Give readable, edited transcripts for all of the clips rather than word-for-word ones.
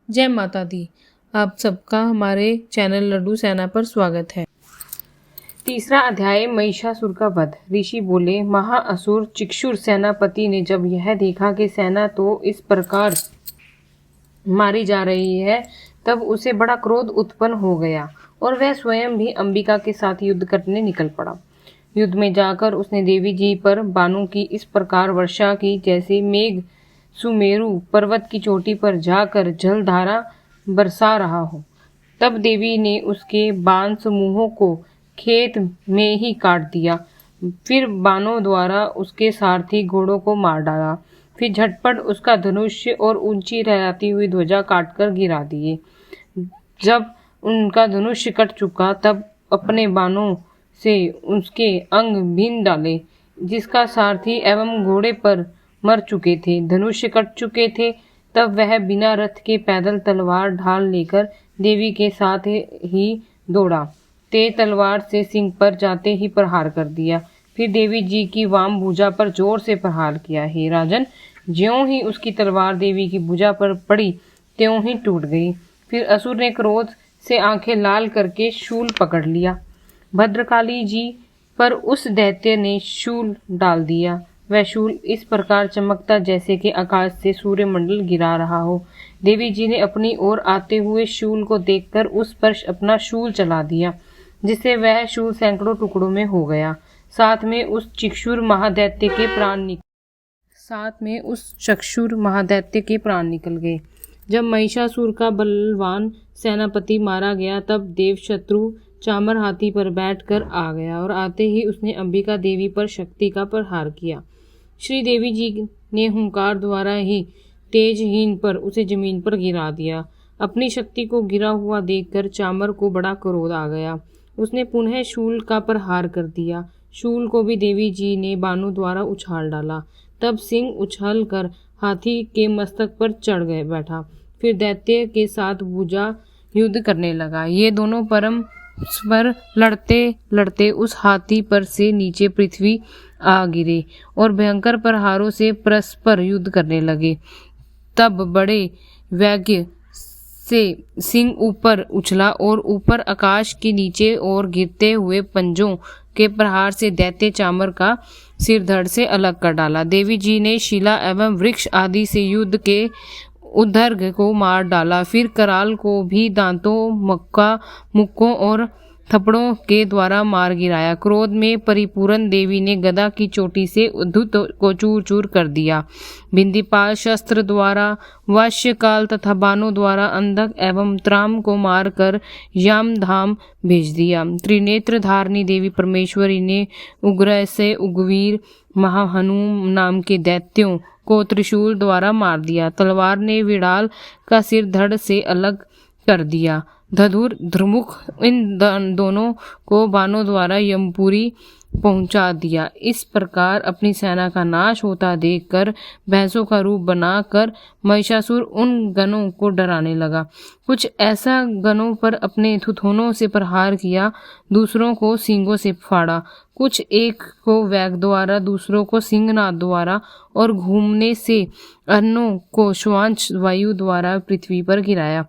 जय माता दी। आप सबका हमारे चैनल लड्डू सेना पर स्वागत है। तीसरा अध्याय, महिषासुर का वध। ऋषि बोले, महाअसुर चिक्षुर सेनापति ने जब यह देखा कि सेना तो इस प्रकार मारी जा रही है, तब उसे बड़ा क्रोध उत्पन्न हो गया और वह स्वयं भी अंबिका के साथ युद्ध करने निकल पड़ा। युद्ध में जाकर उसने देवी जी पर बाणों की इस प्रकार वर्षा की जैसे मेघ सुमेरु पर्वत की चोटी पर जाकर जलधारा बरसा रहा हो। तब देवी ने उसके बाण समूहों को खेत में ही काट दिया। फिर बाणों द्वारा उसके सारथी घोड़ों को मार डाला। फिर झटपट उसका धनुष्य और ऊंची लहराती हुई ध्वजा काटकर गिरा दिए। जब उनका धनुष्य कट चुका, तब अपने बाणों से उसके अंग बीन डाले, जिसका सारथी एवं घोड़े पर मर चुके थे, धनुष्य कट चुके थे। तब वह बिना रथ के पैदल तलवार ढाल लेकर देवी के साथ ही दौड़ा। तेज तलवार से सिंह पर जाते ही प्रहार कर दिया। फिर देवी जी की वाम भुजा पर जोर से प्रहार किया। हे राजन, ज्यों ही उसकी तलवार देवी की भुजा पर पड़ी, त्यों ही टूट गई। फिर असुर ने क्रोध से आंखें लाल करके शूल पकड़ लिया। भद्रकाली जी पर उस दैत्य ने शूल डाल दिया। वह शूल इस प्रकार चमकता जैसे कि आकाश से सूर्यमंडल गिरा रहा हो। देवी जी ने अपनी ओर आते हुए शूल को देखकर उस पर अपना शूल चला दिया, जिससे वह शूल सैकड़ों टुकड़ों में हो गया। साथ में उस चक्षुर महादैत्य के प्राण निकल गए। जब महिषासुर का बलवान सेनापति मारा गया, तब देवशत्रु चामर हाथी पर बैठकर आ गया और आते ही उसने अंबिका देवी पर शक्ति का प्रहार किया। श्री देवी जी ने हुंकार द्वारा ही तेजहीन पर उसे जमीन पर गिरा दिया। अपनी शक्ति को गिरा हुआ देखकर चामर को बड़ा क्रोध आ गया। उसने पुनः शूल का प्रहार कर दिया। शूल को भी देवी जी ने बाणों द्वारा उछाल डाला। तब सिंह उछल कर हाथी के मस्तक पर चढ़ गए बैठा। फिर दैत्य के साथ भुजा युद्ध करने लगा। ये दोनों परस्पर लड़ते लड़ते उस हाथी पर से नीचे पृथ्वी आ गिरे और भयंकर प्रहारों से परस्पर युद्ध करने लगे। तब बड़े वेग से सिंह ऊपर उछला और ऊपर आकाश के नीचे और गिरते हुए पंजों के प्रहार से दैत्य चामर का सिर धड़ से अलग कर डाला। देवी जी ने शिला एवं वृक्ष आदि से युद्ध के उद्धर्ग को मार डाला। फिर कराल को भी दांतों, मुक्कों और थप्पड़ों के द्वारा मार गिराया। क्रोध में परिपूर्ण देवी ने गदा की चोटी से उद्धत को चूर चूर कर दिया। बिंदीपाल शस्त्र द्वारा, वाष्यकाल तथा बाणों द्वारा अंधक एवं त्राम को मारकर याम धाम भेज दिया। त्रिनेत्र धारणी देवी परमेश्वरी ने उग्र से उग्रवीर महाहनु नाम के दैत्यों को त्रिशूल द्वारा मार दिया। तलवार ने विड़ाल का सिर धड़ से अलग कर दिया। धधुर, ध्रुमुख इन दोनों को बाणों द्वारा यमपुरी पहुंचा दिया। इस प्रकार अपनी सेना का नाश होता देखकर भैंसों का रूप बनाकर महिषासुर उन गणों को डराने लगा। कुछ ऐसा गणों पर अपने थुथुनों से प्रहार किया, दूसरों को सींगों से फाड़ा। कुछ एक को वेग द्वारा, दूसरों को सिंहनाद द्वारा और घूमने से अन्यों को श्वांच वायु द्वारा पृथ्वी पर गिराया।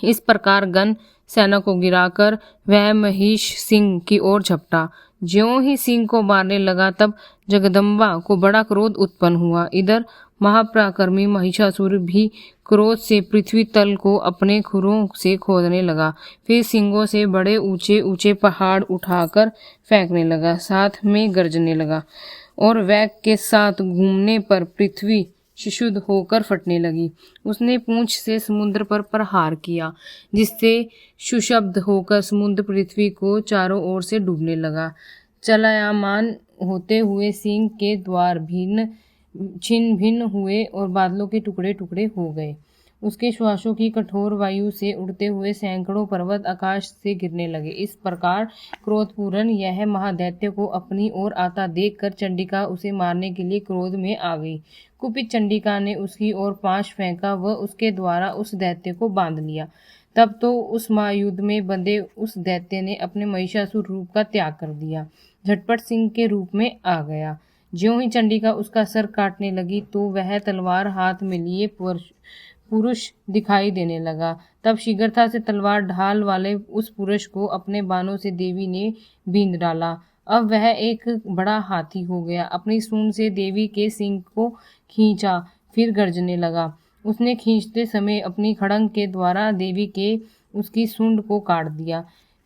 इस प्रकार गण सेना को गिराकर वह महिष सिंह की ओर झपटा। ज्यों ही सिंह को मारने लगा, तब जगदम्बा को बड़ा क्रोध उत्पन्न हुआ। इधर महापराक्रमी महिषासुर भी क्रोध से पृथ्वी तल को अपने खुरों से खोदने लगा। फिर सिंगों से बड़े ऊंचे ऊंचे पहाड़ उठाकर फेंकने लगा, साथ में गरजने लगा और वेग के साथ घूमने पर पृथ्वी शुद्ध होकर फटने लगी। उसने पूंछ से समुद्र पर प्रहार किया, जिससे सुशब्द होकर समुद्र पृथ्वी को चारों ओर से डूबने लगा। चलायमान होते हुए सिंह के द्वार छिन्न भिन्न हुए और बादलों के टुकड़े टुकड़े हो गए। उसके श्वासों की कठोर वायु से उड़ते हुए सैकड़ों पर्वत आकाश से गिरने लगे। इस प्रकार क्रोधपूर्ण यह महादैत्य को अपनी ओर आता देखकर चंडिका उसे मारने के लिए क्रोध में आ गई। कुपित चंडिका ने उसकी ओर पाश फेंका व उसके द्वारा उस दैत्य को बांध लिया। तब तो उस महायुद्ध में बंधे उस दैत्य ने अपने महिषासुर रूप का त्याग कर दिया, झटपट सिंह के रूप में आ गया। ज्यों ही चंडिका उसका सर काटने लगी, तो वह तलवार हाथ में लिए पुरुष दिखाई देने लगा। तब शीघ्रता से तलवार ढाल वाले उस पुरुष को अपने बाणों से देवी ने बींध डाला। अब वह एक बड़ा हाथी हो गया। अपनी सूंड से देवी के सिंग को खींचा, फिर गर्जने लगा। उसने खींचते समय अपनी खड़ंग के द्वारा देवी के उसकी सूंड को काट दिया।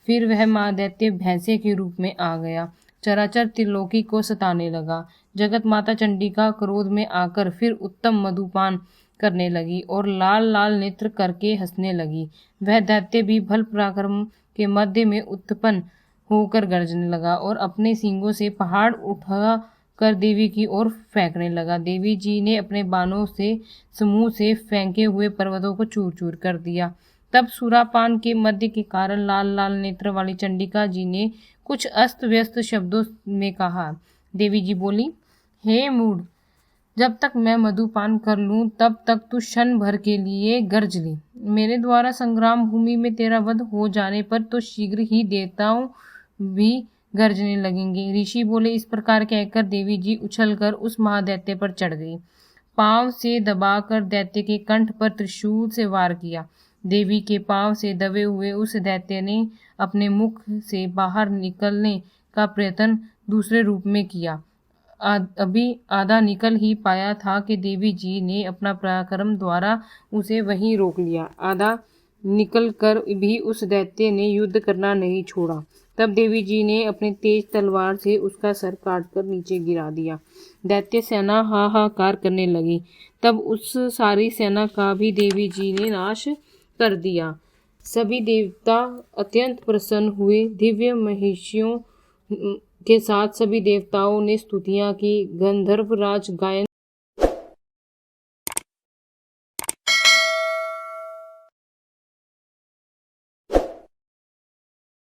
फिर वह महादैत्य भैंसे के रूप में आ गया, चराचर त्रिलोकी को सताने लगा। जगत माता चंडिका क्रोध में आकर फिर उत्तम मधुपान करने लगी और लाल लाल नेत्र करके हंसने लगी। वह दैत्य भी बल पराक्रम के मध्य में उत्पन्न होकर गरजने लगा और अपने सींगों से पहाड़ उठा कर देवी की ओर फेंकने लगा। देवी जी ने अपने बाणों से समूह से फेंके हुए पर्वतों को चूर चूर कर दिया। तब सुरापान के मध्य के कारण लाल लाल नेत्र वाली चंडिका जी ने कुछ अस्त व्यस्त शब्दों में कहा। देवी जी बोली, हे मूढ़, जब तक मैं मधुपान कर लूं तब तक तू क्षण भर के लिए गर्ज ले। मेरे द्वारा संग्राम भूमि में तेरा वध हो जाने पर तो शीघ्र ही देवताओं भी गर्जने लगेंगे। ऋषि बोले। इस प्रकार कहकर देवी जी उछलकर उस महादैत्य पर चढ़ गई। पांव से दबाकर दैत्य के कंठ पर त्रिशूल से वार किया। देवी के पांव से दबे हुए उस दैत्य ने अपने मुख से बाहर निकलने का प्रयत्न दूसरे रूप में किया। अभी आधा निकल ही पाया था कि देवी जी ने अपना पराक्रम द्वारा उसे वहीं रोक लिया। आधा निकल कर भी उस दैत्य ने युद्ध करना नहीं छोड़ा। तब देवी जी ने अपने तेज तलवार से उसका सर काटकर नीचे गिरा दिया। दैत्य सेना हाहाकार करने लगी। तब उस सारी सेना का भी देवी जी ने नाश कर दिया। सभी देवता अत्यंत प्रसन्न हुए। दिव्य महिषियों के साथ सभी देवताओं ने स्तुतियां की। गंधर्वराज गायन